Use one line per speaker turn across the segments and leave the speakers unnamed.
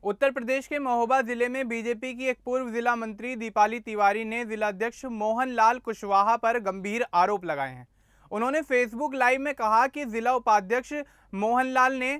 उत्तर प्रदेश के महोबा जिले में बीजेपी की एक पूर्व जिला मंत्री दीपाली तिवारी ने जिलाध्यक्ष मोहनलाल कुशवाहा पर गंभीर आरोप लगाए हैं। उन्होंने फेसबुक लाइव में कहा कि जिला उपाध्यक्ष मोहनलाल ने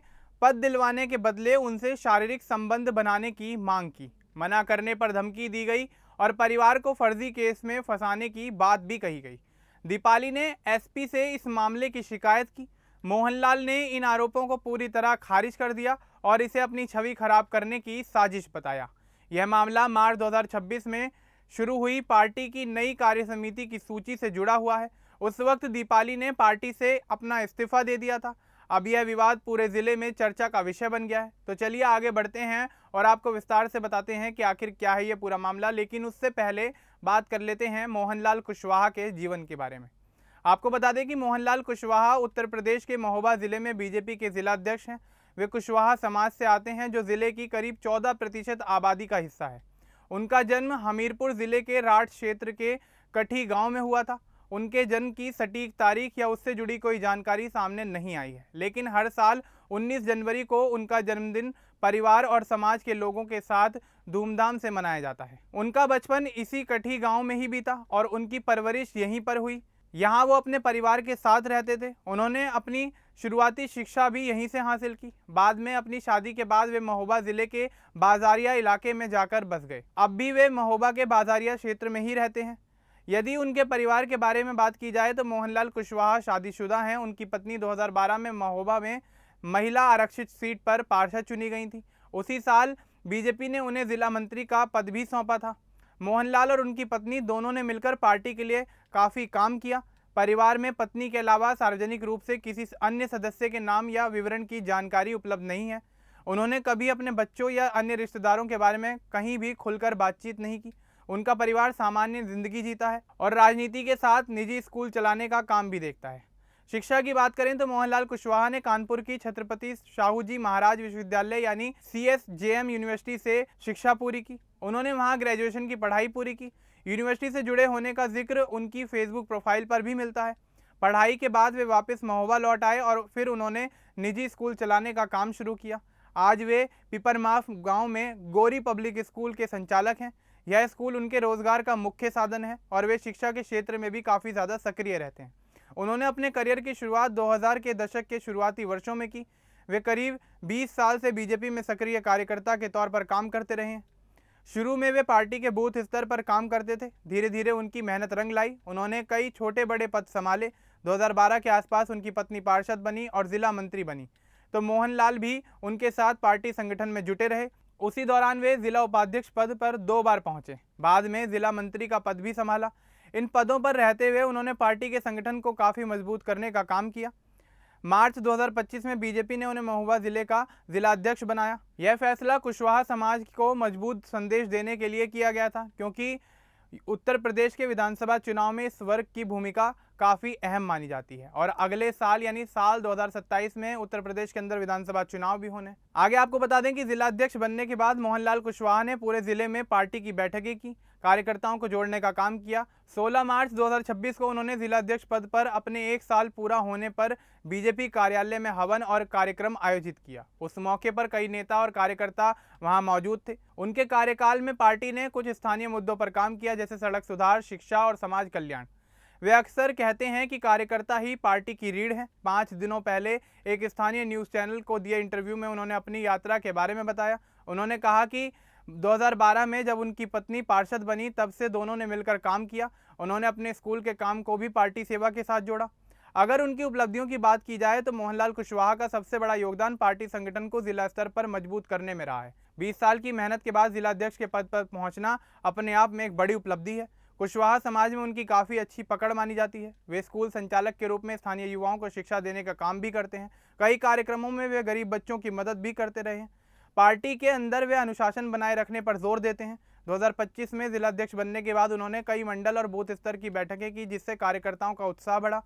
पद दिलवाने के बदले उनसे शारीरिक संबंध बनाने की मांग की, मना करने पर धमकी दी गई और परिवार को फर्जी केस में फंसाने की बात भी कही गई। दीपाली ने एसपी से इस मामले की शिकायत की। मोहनलाल ने इन आरोपों को पूरी तरह खारिज कर दिया और इसे अपनी छवि खराब करने की साजिश बताया। यह मामला मार्च 2026 में शुरू हुई पार्टी की नई कार्यसमिति की सूची से जुड़ा हुआ है। उस वक्त दीपाली ने पार्टी से अपना इस्तीफा दे दिया था। अब यह विवाद पूरे जिले में चर्चा का विषय बन गया है। तो चलिए आगे बढ़ते हैं और आपको विस्तार से बताते हैं कि आखिर क्या है ये पूरा मामला। लेकिन उससे पहले बात कर लेते हैं मोहनलाल कुशवाहा के जीवन के बारे में। आपको बता दें कि मोहनलाल कुशवाहा उत्तर प्रदेश के महोबा जिले में बीजेपी के जिलाध्यक्ष हैं। वे कुशवाहा समाज से आते हैं जो जिले की करीब 14% आबादी का हिस्सा है। उनका जन्म हमीरपुर जिले के राठ क्षेत्र के कठी गांव में हुआ था। उनके जन्म की सटीक तारीख या उससे जुड़ी कोई जानकारी सामने नहीं आई है, लेकिन हर साल 19 जनवरी को उनका जन्मदिन परिवार और समाज के लोगों के साथ धूमधाम से मनाया जाता है। उनका बचपन इसी कठी गांव में ही बीता और उनकी परवरिश यहीं पर हुई। यहाँ वो अपने परिवार के साथ रहते थे। उन्होंने अपनी शुरुआती शिक्षा भी यहीं से हासिल की। बाद में अपनी शादी के बाद वे महोबा जिले के बाजारिया इलाके में जाकर बस गए। अब भी वे महोबा के बाजारिया क्षेत्र में ही रहते हैं। यदि उनके परिवार के बारे में बात की जाए तो मोहनलाल कुशवाहा शादीशुदा हैं। उनकी पत्नी 2012 में महोबा में महिला आरक्षित सीट पर पार्षद चुनी गई थी। उसी साल बीजेपी ने उन्हें जिला मंत्री का पद भी सौंपा था। मोहनलाल और उनकी पत्नी दोनों ने मिलकर पार्टी के लिए काफ़ी काम किया। परिवार में पत्नी के अलावा सार्वजनिक रूप से किसी अन्य सदस्य के नाम या विवरण की जानकारी उपलब्ध नहीं है। उन्होंने कभी अपने बच्चों या अन्य रिश्तेदारों के बारे में कहीं भी खुलकर बातचीत नहीं की। उनका परिवार सामान्य जिंदगी जीता है और राजनीति के साथ निजी स्कूल चलाने का काम भी देखता है। शिक्षा की बात करें तो मोहनलाल कुशवाहा ने कानपुर की छत्रपति शाहूजी महाराज विश्वविद्यालय यानी CSJM यूनिवर्सिटी से शिक्षा पूरी की। उन्होंने वहां ग्रेजुएशन की पढ़ाई पूरी की। यूनिवर्सिटी से जुड़े होने का जिक्र उनकी फेसबुक प्रोफाइल पर भी मिलता है। पढ़ाई के बाद वे वापस महोबा लौट आए और फिर उन्होंने निजी स्कूल चलाने का काम शुरू किया। आज वे पिपरमाफ गाँव में गौरी पब्लिक स्कूल के संचालक हैं। यह स्कूल उनके रोजगार का मुख्य साधन है और वे शिक्षा के क्षेत्र में भी काफ़ी ज़्यादा सक्रिय रहते हैं। उन्होंने अपने करियर की शुरुआत 2000 के दशक के शुरुआती वर्षों में की। वे करीब 20 साल से बीजेपी में सक्रिय कार्यकर्ता के तौर पर काम करते रहे हैं। शुरू में वे पार्टी के बूथ स्तर पर काम करते थे। धीरे धीरे उनकी मेहनत रंग लाई। उन्होंने कई छोटे बड़े पद संभाले। 2012 के आसपास उनकी पत्नी पार्षद बनी और जिला मंत्री बनी, तो मोहनलाल भी उनके साथ पार्टी संगठन में जुटे रहे। उसी दौरान वे जिला उपाध्यक्ष पद पर 2 बार पहुंचे। बाद में जिला मंत्री का पद भी संभाला। इन पदों पर रहते हुए उन्होंने पार्टी के संगठन को काफ़ी मजबूत करने का काम किया। मार्च 2025 में बीजेपी ने उन्हें महोबा जिले का जिलाध्यक्ष बनाया। यह फैसला कुशवाहा समाज को मजबूत संदेश देने के लिए किया गया था, क्योंकि उत्तर प्रदेश के विधानसभा चुनाव में इस वर्ग की भूमिका काफ़ी अहम मानी जाती है और अगले साल यानी साल 2027 में उत्तर प्रदेश के अंदर विधानसभा चुनाव भी होने। आगे आपको बता दें कि जिलाध्यक्ष बनने के बाद मोहनलाल कुशवाहा ने पूरे जिले में पार्टी की बैठकें की, कार्यकर्ताओं को जोड़ने का काम किया। 16 मार्च 2026 को उन्होंने जिलाध्यक्ष पद पर अपने 1 साल पूरा होने पर बीजेपी कार्यालय में हवन और कार्यक्रम आयोजित किया। उस मौके पर कई नेता और कार्यकर्ता वहां मौजूद थे। उनके कार्यकाल में पार्टी ने कुछ स्थानीय मुद्दों पर काम किया, जैसे सड़क सुधार, शिक्षा और समाज कल्याण। वे अक्सर कहते हैं कि कार्यकर्ता ही पार्टी की रीढ़ है। 5 दिनों पहले एक स्थानीय न्यूज़ चैनल को दिए इंटरव्यू में उन्होंने अपनी यात्रा के बारे में बताया। उन्होंने कहा कि 2012 में जब उनकी पत्नी पार्षद बनी तब से दोनों ने मिलकर काम किया। उन्होंने अपने स्कूल के काम को भी पार्टी सेवा के साथ जोड़ा। अगर उनकी उपलब्धियों की बात की जाए तो मोहनलाल कुशवाहा का सबसे बड़ा योगदान पार्टी संगठन को जिला स्तर पर मजबूत करने में रहा है। 20 साल की मेहनत के बाद जिलाध्यक्ष के पद पर पहुंचना अपने आप में एक बड़ी उपलब्धि है। कुशवाहा समाज में उनकी काफ़ी अच्छी पकड़ मानी जाती है। वे स्कूल संचालक के रूप में स्थानीय युवाओं को शिक्षा देने का काम भी करते हैं। कई कार्यक्रमों में वे गरीब बच्चों की मदद भी करते रहे हैं। पार्टी के अंदर वे अनुशासन बनाए रखने पर जोर देते हैं। 2025 में जिलाध्यक्ष बनने के बाद उन्होंने कई मंडल और बूथ स्तर की बैठकें की, जिससे कार्यकर्ताओं का उत्साह बढ़ा।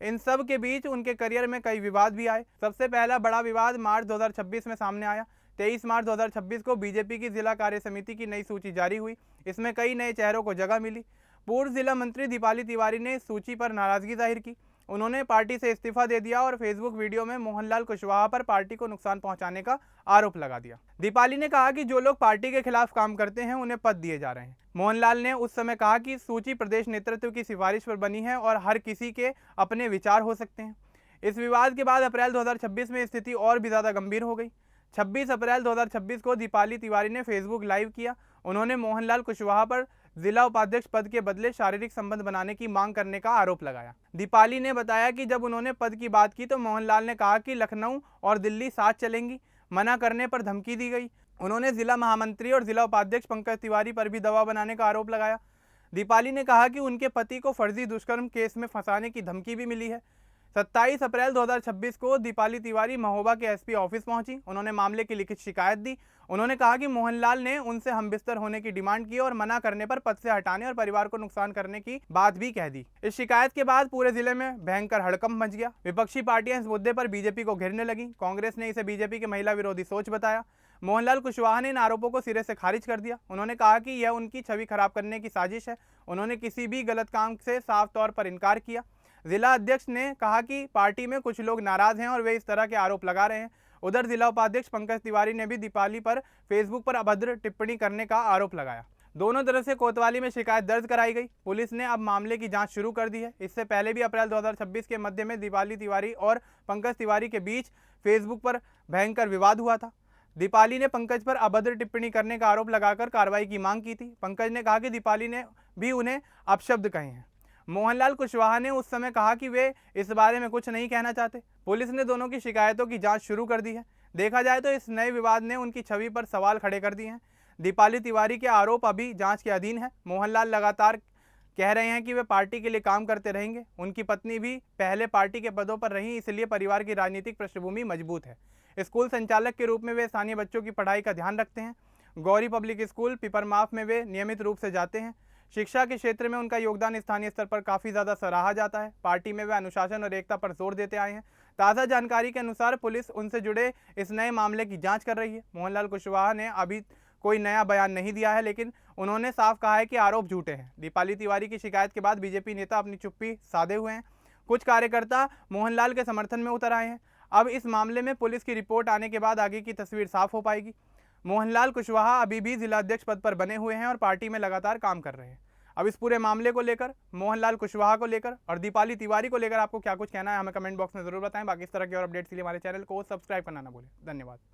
इन सब के बीच उनके करियर में कई विवाद भी आए। सबसे पहला बड़ा विवाद मार्च 2026 में सामने आया। 23 मार्च 2026 को बीजेपी की जिला कार्य समिति की नई सूची जारी हुई। इसमें कई नए चेहरों को जगह मिली। पूर्व जिला मंत्री दीपाली तिवारी ने इस सूची पर नाराजगी जाहिर की। उन्होंने पार्टी से इस्तीफा दे दिया और फेसबुक वीडियो में मोहनलाल कुशवाहा पर पार्टी को नुकसान पहुंचाने का आरोप लगा दिया। दीपाली ने कहा कि जो लोग पार्टी के खिलाफ काम करते हैं उन्हें पद दिए जा रहे हैं। मोहनलाल ने उस समय कहा कि सूची प्रदेश नेतृत्व की सिफारिश पर बनी है और हर किसी के अपने विचार हो सकते हैं। इस विवाद के बाद अप्रैल 2026 में स्थिति और भी ज़्यादा गंभीर हो गई। 26 अप्रैल 2026 को दीपाली तिवारी ने फेसबुक लाइव किया। उन्होंने मोहनलाल कुशवाहा पर जिला उपाध्यक्ष पद के बदले शारीरिक संबंध बनाने की मांग करने का आरोप लगाया। दीपाली ने बताया कि जब उन्होंने पद की बात की तो मोहनलाल ने कहा कि लखनऊ और दिल्ली साथ चलेंगी। मना करने पर धमकी दी गई। उन्होंने जिला महामंत्री और जिला उपाध्यक्ष पंकज तिवारी पर भी दबाव बनाने का आरोप लगाया। दीपाली ने कहा कि उनके पति को फर्जी दुष्कर्म केस में फंसाने की धमकी भी मिली है। 27 अप्रैल 2026 को दीपाली तिवारी महोबा के एसपी ऑफिस पहुंची। उन्होंने मामले की लिखित शिकायत दी। उन्होंने कहा कि मोहनलाल ने उनसे हमबिस्तर होने की डिमांड की और मना करने पर पद से हटाने और परिवार को नुकसान करने की बात भी कह दी। इस शिकायत के बाद पूरे जिले में भयंकर हड़कंप मच गया। विपक्षी पार्टियां इस मुद्दे पर बीजेपी को घेरने लगी। कांग्रेस ने इसे बीजेपी की महिला विरोधी सोच बताया। मोहनलाल कुशवाहा ने इन आरोपों को सिरे से खारिज कर दिया। उन्होंने कहा कि यह उनकी छवि खराब करने की साजिश है। उन्होंने किसी भी गलत काम से साफ तौर पर इनकार किया। जिला अध्यक्ष ने कहा कि पार्टी में कुछ लोग नाराज हैं और वे इस तरह के आरोप लगा रहे हैं। उधर जिला उपाध्यक्ष पंकज तिवारी ने भी दीपाली पर फेसबुक पर अभद्र टिप्पणी करने का आरोप लगाया। दोनों तरफ से कोतवाली में शिकायत दर्ज कराई गई। पुलिस ने अब मामले की जांच शुरू कर दी है। इससे पहले भी अप्रैल 2026 के मध्य में दीपाली तिवारी और पंकज तिवारी के बीच फेसबुक पर भयंकर विवाद हुआ था। दीपाली ने पंकज पर अभद्र टिप्पणी करने का आरोप लगाकर कार्रवाई की मांग की थी। पंकज ने कहा कि दीपाली ने भी उन्हें अपशब्द कहे हैं। मोहनलाल कुशवाहा ने उस समय कहा कि वे इस बारे में कुछ नहीं कहना चाहते। पुलिस ने दोनों की शिकायतों की जांच शुरू कर दी है। देखा जाए तो इस नए विवाद ने उनकी छवि पर सवाल खड़े कर दिए हैं। दीपाली तिवारी के आरोप अभी जांच के अधीन है। मोहनलाल लगातार कह रहे हैं कि वे पार्टी के लिए काम करते रहेंगे। उनकी पत्नी भी पहले पार्टी के पदों पर रही, इसलिए परिवार की राजनीतिक पृष्ठभूमि मजबूत है। स्कूल संचालक के रूप में वे स्थानीय बच्चों की पढ़ाई का ध्यान रखते हैं। गौरी पब्लिक स्कूल पिपरमाफ में वे नियमित रूप से जाते हैं। शिक्षा के क्षेत्र में उनका योगदान स्थानीय स्तर पर काफ़ी ज़्यादा सराहा जाता है। पार्टी में वे अनुशासन और एकता पर जोर देते आए हैं। ताज़ा जानकारी के अनुसार पुलिस उनसे जुड़े इस नए मामले की जांच कर रही है। मोहनलाल कुशवाहा ने अभी कोई नया बयान नहीं दिया है, लेकिन उन्होंने साफ कहा है कि आरोप झूठे हैं। दीपाली तिवारी की शिकायत के बाद बीजेपी नेता अपनी चुप्पी साधे हुए हैं। कुछ कार्यकर्ता मोहनलाल के समर्थन में उतर आए हैं। अब इस मामले में पुलिस की रिपोर्ट आने के बाद आगे की तस्वीर साफ हो पाएगी। मोहनलाल कुशवाहा अभी भी जिलाध्यक्ष पद पर बने हुए हैं और पार्टी में लगातार काम कर रहे हैं। अब इस पूरे मामले को लेकर, मोहनलाल कुशवाहा को लेकर और दीपाली तिवारी को लेकर आपको क्या कुछ कहना है, हमें कमेंट बॉक्स में जरूर बताएं। बाकी इस तरह की और अपडेट्स के लिए हमारे चैनल को सब्सक्राइब करना ना भूलें। धन्यवाद।